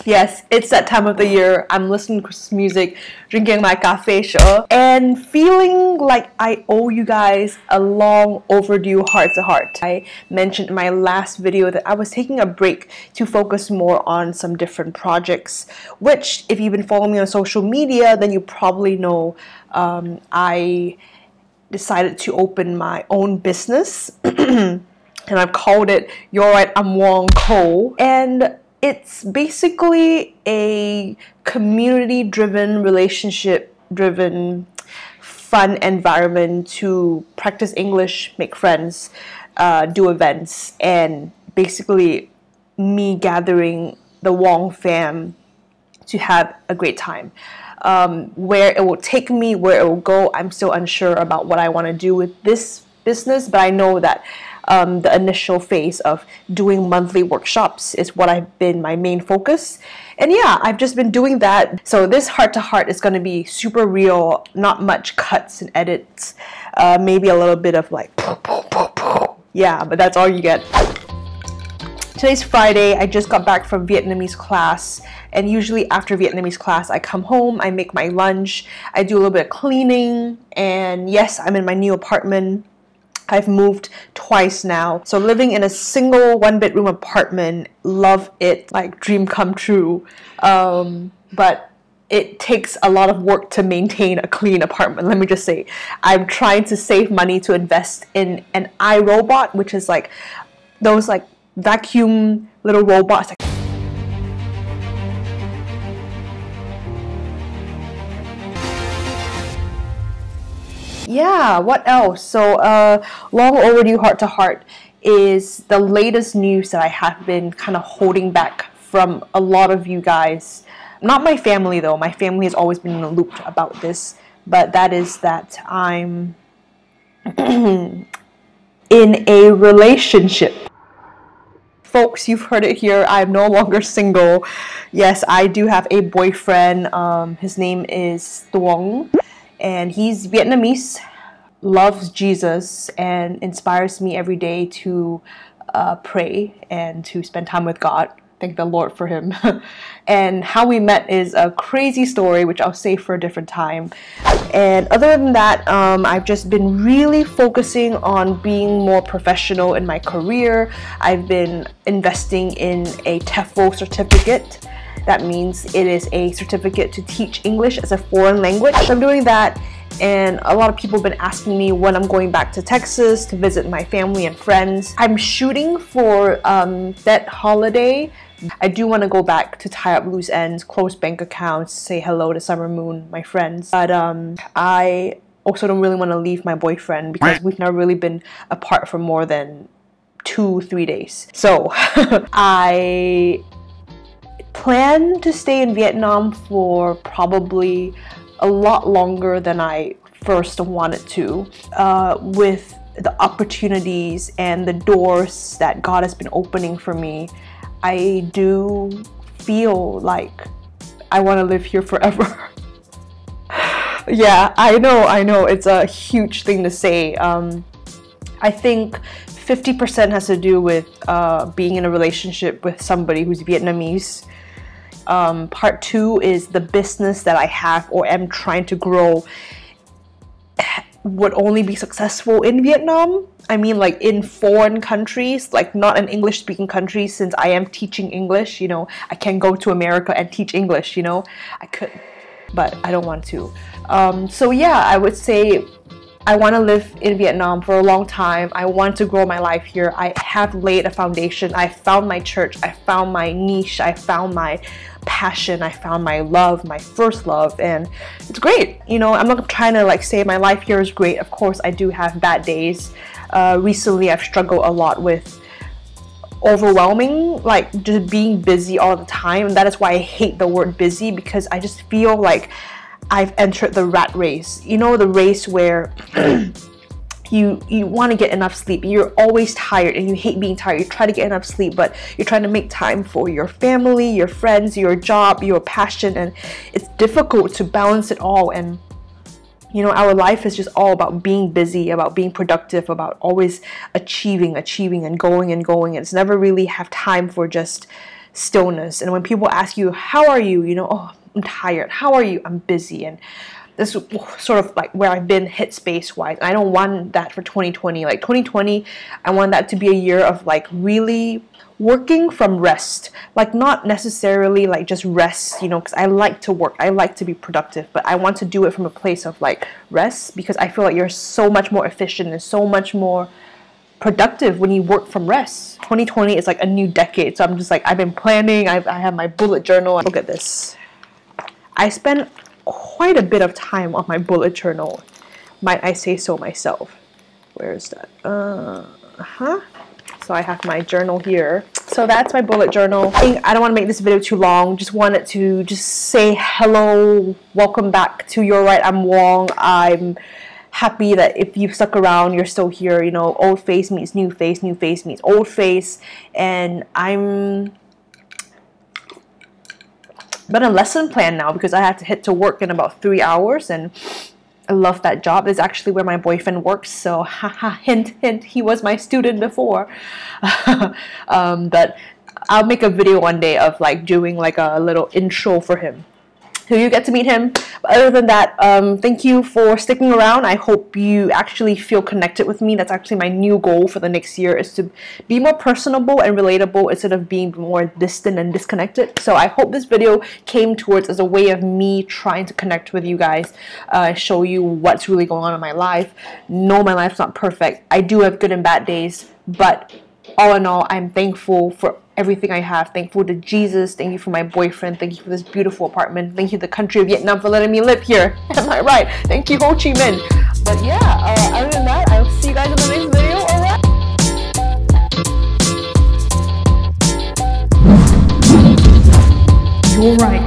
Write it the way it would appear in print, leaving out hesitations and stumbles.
Yes, it's that time of the year. I'm listening to Christmas music, drinking my cafe show, and feeling like I owe you guys a long overdue heart-to-heart. I mentioned in my last video that I was taking a break to focus more on some different projects, which if you've been following me on social media, then you probably know I decided to open my own business, and I've called it You're Right, I'm Wong Co. And it's basically a community-driven, relationship-driven, fun environment to practice English, make friends, do events, and basically me gathering the Wong fam to have a great time. Where it will take me, where it will go, I'm still unsure about what I want to do with this business, but I know that the initial phase of doing monthly workshops is what I've been my main focus. And yeah, I've just been doing that. So this heart-to-heart is going to be super real, not much cuts and edits, maybe a little bit of like, yeah, but that's all you get. Today's Friday. I just got back from Vietnamese class, and usually after Vietnamese class I come home, I make my lunch, I do a little bit of cleaning, and yes, I'm in my new apartment. I've moved twice now, so living in a single one-bedroom apartment, love it, like dream come true, but it takes a lot of work to maintain a clean apartment. Let me just say, I'm trying to save money to invest in an iRobot, which is like those like vacuum little robots. Yeah, what else? So long overdue heart-to-heart is the latest news that I have been kind of holding back from a lot of you guys. Not my family though, my family has always been in the loop about this, but that is that I'm in a relationship. Folks, you've heard it here, I'm no longer single. Yes, I do have a boyfriend. His name is Wong, and he's Vietnamese, loves Jesus, and inspires me every day to pray and to spend time with God. Thank the Lord for him. And how we met is a crazy story, which I'll save for a different time. And other than that, I've just been really focusing on being more professional in my career. I've been investing in a TEFL certificate. That means it is a certificate to teach English as a foreign language. So I'm doing that, and a lot of people have been asking me when I'm going back to Texas to visit my family and friends. I'm shooting for that holiday. I do want to go back to tie up loose ends, close bank accounts, say hello to Summer Moon, my friends. But I also don't really want to leave my boyfriend because we've never really been apart for more than 2-3 days. So I plan to stay in Vietnam for probably a lot longer than I first wanted to, with the opportunities and the doors that God has been opening for me. I do feel like I want to live here forever. Yeah, I know, it's a huge thing to say. I think 50% has to do with being in a relationship with somebody who's Vietnamese. Part 2 is the business that I have or am trying to grow would only be successful in Vietnam. I mean, like in foreign countries, like not an English speaking country, since I am teaching English, you know, I can go to America and teach English, you know, I could, but I don't want to. So yeah, I would say I want to live in Vietnam for a long time. I want to grow my life here. I have laid a foundation. I found my church. I found my niche. I found my passion. I found my love, my first love, and it's great. You know, I'm not trying to like say my life here is great. Of course, I do have bad days. Recently, I've struggled a lot with overwhelming, like just being busy all the time. And that is why I hate the word busy, because I just feel like I've entered the rat race. You know, the race where you want to get enough sleep. You're always tired and you hate being tired. You try to get enough sleep, but you're trying to make time for your family, your friends, your job, your passion, and it's difficult to balance it all. And you know, our life is just all about being busy, about being productive, about always achieving and going and going. It's never really have time for just stillness. And when people ask you, how are you? You know, oh, I'm tired. How are you? I'm busy. And this is sort of like where I've been headspace wise. I don't want that for 2020. Like 2020, I want that to be a year of like really working from rest. Like not necessarily like just rest, you know, because I like to work. I like to be productive, but I want to do it from a place of like rest, because I feel like you're so much more efficient and so much more productive when you work from rest. 2020 is like a new decade, so I'm just like, I've been planning. I have my bullet journal. Look at this. I spend quite a bit of time on my bullet journal, might I say so myself. Where is that? So I have my journal here. So that's my bullet journal. I don't want to make this video too long. Just wanted to just say hello, welcome back to You're Right, I'm Wong. I'm happy that if you've stuck around, you're still here. You know, old face meets new face meets old face, and I'm got a lesson plan now because I had to head to work in about 3 hours, and I love that job. It's actually where my boyfriend works, so haha, hint hint, he was my student before. But I'll make a video one day of like doing like a little intro for him, so you get to meet him. But other than that, thank you for sticking around. I hope you actually feel connected with me. That's actually my new goal for the next year, is to be more personable and relatable instead of being more distant and disconnected. So I hope this video came towards as a way of me trying to connect with you guys, show you what's really going on in my life. No, my life's not perfect. I do have good and bad days, but all in all, I'm thankful for everything I have. Thankful to Jesus. Thank you for my boyfriend. Thank you for this beautiful apartment. Thank you to the country of Vietnam for letting me live here. Am I right? Thank you, Ho Chi Minh. But yeah, other than that, I'll see you guys in the next video. Alright? You're right.